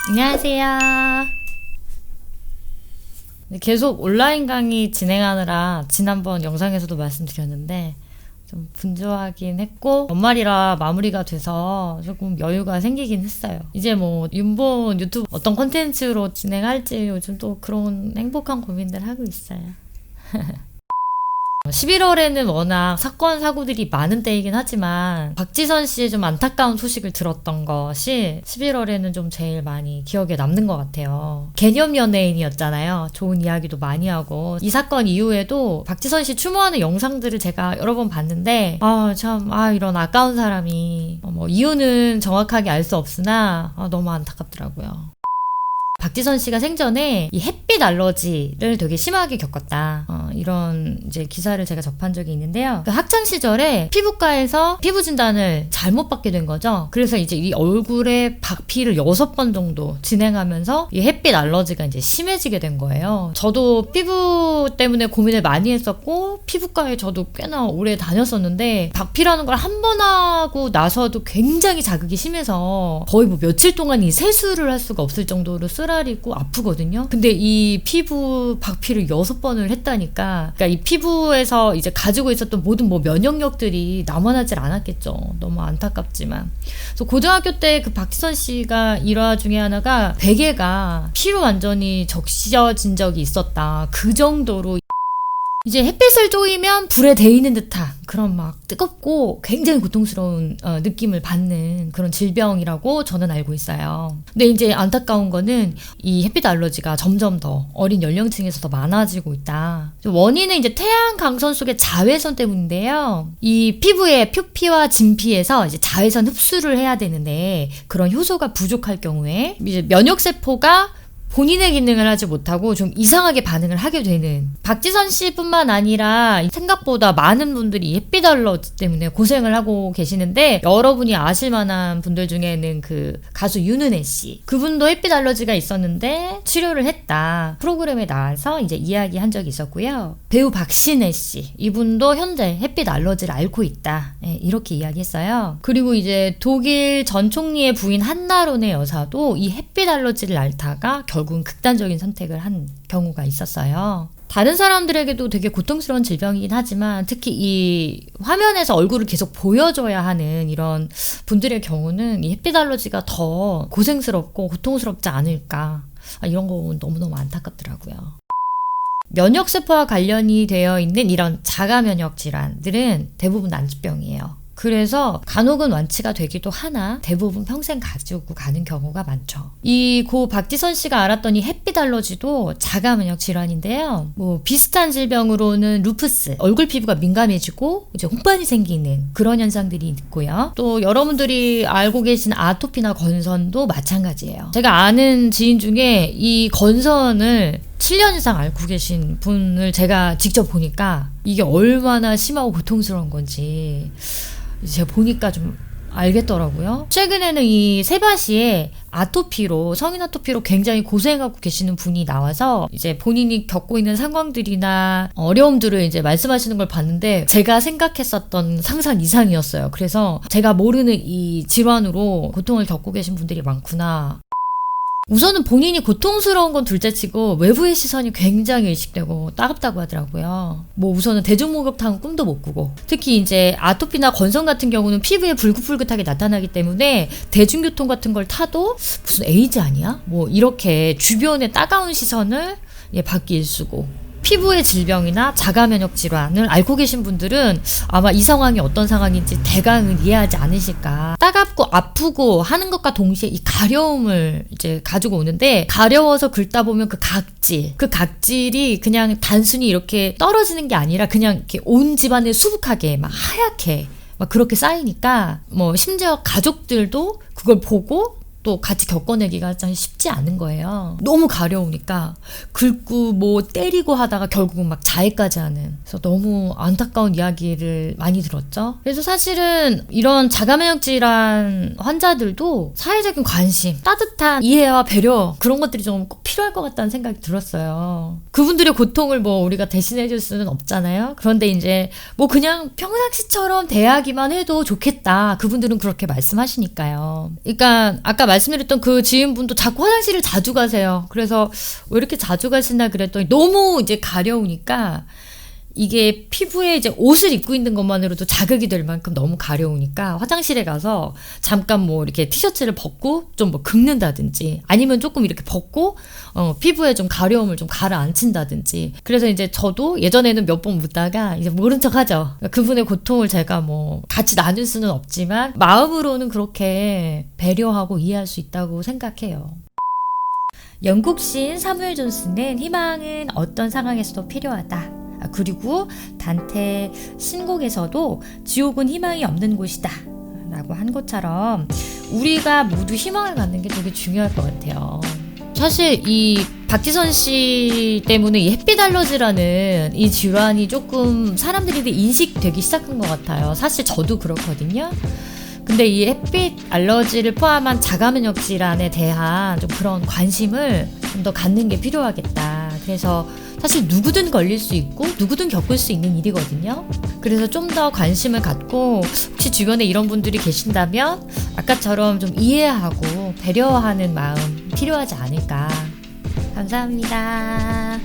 안녕하세요. 계속 온라인 강의 진행하느라 지난번 영상에서도 말씀드렸는데 좀 분주하긴 했고 연말이라 마무리가 돼서 조금 여유가 생기긴 했어요. 이제 뭐 윤본 유튜브 어떤 콘텐츠로 진행할지 요즘 또 그런 행복한 고민들 하고 있어요. 11월에는 워낙 사건 사고들이 많은 때이긴 하지만 박지선 씨의 좀 안타까운 소식을 들었던 것이 11월에는 좀 제일 많이 기억에 남는 것 같아요. 개념 연예인이었잖아요. 좋은 이야기도 많이 하고 이 사건 이후에도 박지선 씨 추모하는 영상들을 제가 여러 번 봤는데 이런 아까운 사람이 이유는 정확하게 알 수 없으나 너무 안타깝더라고요. 박지선 씨가 생전에 이 햇빛 알러지를 되게 심하게 겪었다. 이런 이제 기사를 제가 접한 적이 있는데요. 그 학창 시절에 피부과에서 피부 진단을 잘못 받게 된 거죠. 그래서 이제 이 얼굴에 박피를 6번 정도 진행하면서 이 햇빛 알러지가 이제 심해지게 된 거예요. 저도 피부 때문에 고민을 많이 했었고 피부과에 저도 꽤나 오래 다녔었는데 박피라는 걸 한 번 하고 나서도 굉장히 자극이 심해서 거의 뭐 며칠 동안 이 세수를 할 수가 없을 정도로 쓰라리고 아프거든요. 근데 이 피부 박피를 6번을 했다니까, 그러니까 이 피부에서 이제 가지고 있었던 모든 면역력들이 남아나질 않았겠죠. 너무 안타깝지만. 그래서 고등학교 때 그 박지선 씨가 일화 중에 하나가 베개가 피로 완전히 적셔진 적이 있었다. 그 정도로 이제 햇빛을 쬐이면 불에 데이는 듯한 그런 막 뜨겁고 굉장히 고통스러운 느낌을 받는 그런 질병이라고 저는 알고 있어요. 근데 이제 안타까운 거는 이 햇빛 알러지가 점점 더 어린 연령층에서 더 많아지고 있다. 원인은 이제 태양 강선 속의 자외선 때문인데요. 이 피부의 표피와 진피에서 이제 자외선 흡수를 해야 되는데 그런 효소가 부족할 경우에 이제 면역세포가 본인의 기능을 하지 못하고 좀 이상하게 반응을 하게 되는, 박지선 씨뿐만 아니라 생각보다 많은 분들이 햇빛 알러지 때문에 고생을 하고 계시는데, 여러분이 아실 만한 분들 중에는 그 가수 윤은혜 씨, 그분도 햇빛 알러지가 있었는데 치료를 했다. 프로그램에 나와서 이제 이야기한 적이 있었고요. 배우 박신혜 씨, 이분도 현재 햇빛 알러지를 앓고 있다. 이렇게 이야기했어요. 그리고 이제 독일 전 총리의 부인 한나론의 여사도 이 햇빛 알러지를 앓다가 결국은 극단적인 선택을 한 경우가 있었어요. 다른 사람들에게도 되게 고통스러운 질병이긴 하지만 특히 이 화면에서 얼굴을 계속 보여줘야 하는 이런 분들의 경우는 이 햇빛 알러지가 더 고생스럽고 고통스럽지 않을까. 이런 거 너무너무 안타깝더라고요. 면역세포와 관련이 되어 있는 이런 자가 면역 질환들은 대부분 난치병이에요. 그래서 간혹은 완치가 되기도 하나 대부분 평생 가지고 가는 경우가 많죠. 이 고 박지선 씨가 앓았던 이 햇빛 알러지도 자가 면역 질환인데요. 비슷한 질병으로는 루푸스, 얼굴 피부가 민감해지고 이제 홍반이 생기는 그런 현상들이 있고요. 또 여러분들이 알고 계신 아토피나 건선도 마찬가지예요. 제가 아는 지인 중에 이 건선을 7년 이상 앓고 계신 분을 제가 직접 보니까 이게 얼마나 심하고 고통스러운 건지 제가 보니까 좀 알겠더라고요. 최근에는 이 세바시에 아토피로, 성인 아토피로 굉장히 고생하고 계시는 분이 나와서 이제 본인이 겪고 있는 상황들이나 어려움들을 이제 말씀하시는 걸 봤는데 제가 생각했었던 상상 이상이었어요. 그래서 제가 모르는 이 질환으로 고통을 겪고 계신 분들이 많구나. 우선은 본인이 고통스러운 건 둘째치고 외부의 시선이 굉장히 의식되고 따갑다고 하더라고요. 우선은 대중목욕탕은 꿈도 못 꾸고, 특히 이제 아토피나 건선 같은 경우는 피부에 불긋불긋하게 나타나기 때문에 대중교통 같은 걸 타도 무슨 에이즈 아니야? 이렇게 주변의 따가운 시선을 받기 일쑤고, 피부의 질병이나 자가면역 질환을 앓고 계신 분들은 아마 이 상황이 어떤 상황인지 대강은 이해하지 않으실까. 따갑고 아프고 하는 것과 동시에 이 가려움을 이제 가지고 오는데, 가려워서 긁다 보면 그 각질이 그냥 단순히 이렇게 떨어지는 게 아니라 그냥 이렇게 온 집안에 수북하게 막 하얗게 막 그렇게 쌓이니까 심지어 가족들도 그걸 보고 또 같이 겪어내기가 참 쉽지 않은 거예요. 너무 가려우니까 긁고 때리고 하다가 결국은 막 자해까지 하는. 그래서 너무 안타까운 이야기를 많이 들었죠. 그래서 사실은 이런 자가면역 질환 환자들도 사회적인 관심, 따뜻한 이해와 배려, 그런 것들이 좀 꼭 필요할 것 같다는 생각이 들었어요. 그분들의 고통을 우리가 대신해 줄 수는 없잖아요. 그런데 이제 그냥 평상시처럼 대하기만 해도 좋겠다. 그분들은 그렇게 말씀하시니까요. 그러니까 아까 말씀드렸던 그 지인분도 자꾸 화장실을 자주 가세요. 그래서 왜 이렇게 자주 가시나 그랬더니 너무 이제 가려우니까 이게 피부에 이제 옷을 입고 있는 것만으로도 자극이 될 만큼 너무 가려우니까 화장실에 가서 잠깐 뭐 이렇게 티셔츠를 벗고 좀 뭐 긁는다든지 아니면 조금 이렇게 벗고 피부에 좀 가려움을 좀 가라앉힌다든지. 그래서 이제 저도 예전에는 몇 번 묻다가 이제 모른 척 하죠. 그분의 고통을 제가 뭐 같이 나눌 수는 없지만 마음으로는 그렇게 배려하고 이해할 수 있다고 생각해요. 영국 시인 사무엘 존스는 희망은 어떤 상황에서도 필요하다. 그리고 단테 신곡에서도 지옥은 희망이 없는 곳이다 라고 한 것처럼 우리가 모두 희망을 갖는 게 되게 중요할 것 같아요. 사실 이 박지선 씨 때문에 이 햇빛 알러지라는 이 질환이 조금 사람들이 인식되기 시작한 것 같아요. 사실 저도 그렇거든요. 근데 이 햇빛 알러지를 포함한 자가면역 질환에 대한 좀 그런 관심을 좀 더 갖는 게 필요하겠다. 그래서 사실 누구든 걸릴 수 있고 누구든 겪을 수 있는 일이거든요. 그래서 좀 더 관심을 갖고 혹시 주변에 이런 분들이 계신다면 아까처럼 좀 이해하고 배려하는 마음 필요하지 않을까. 감사합니다.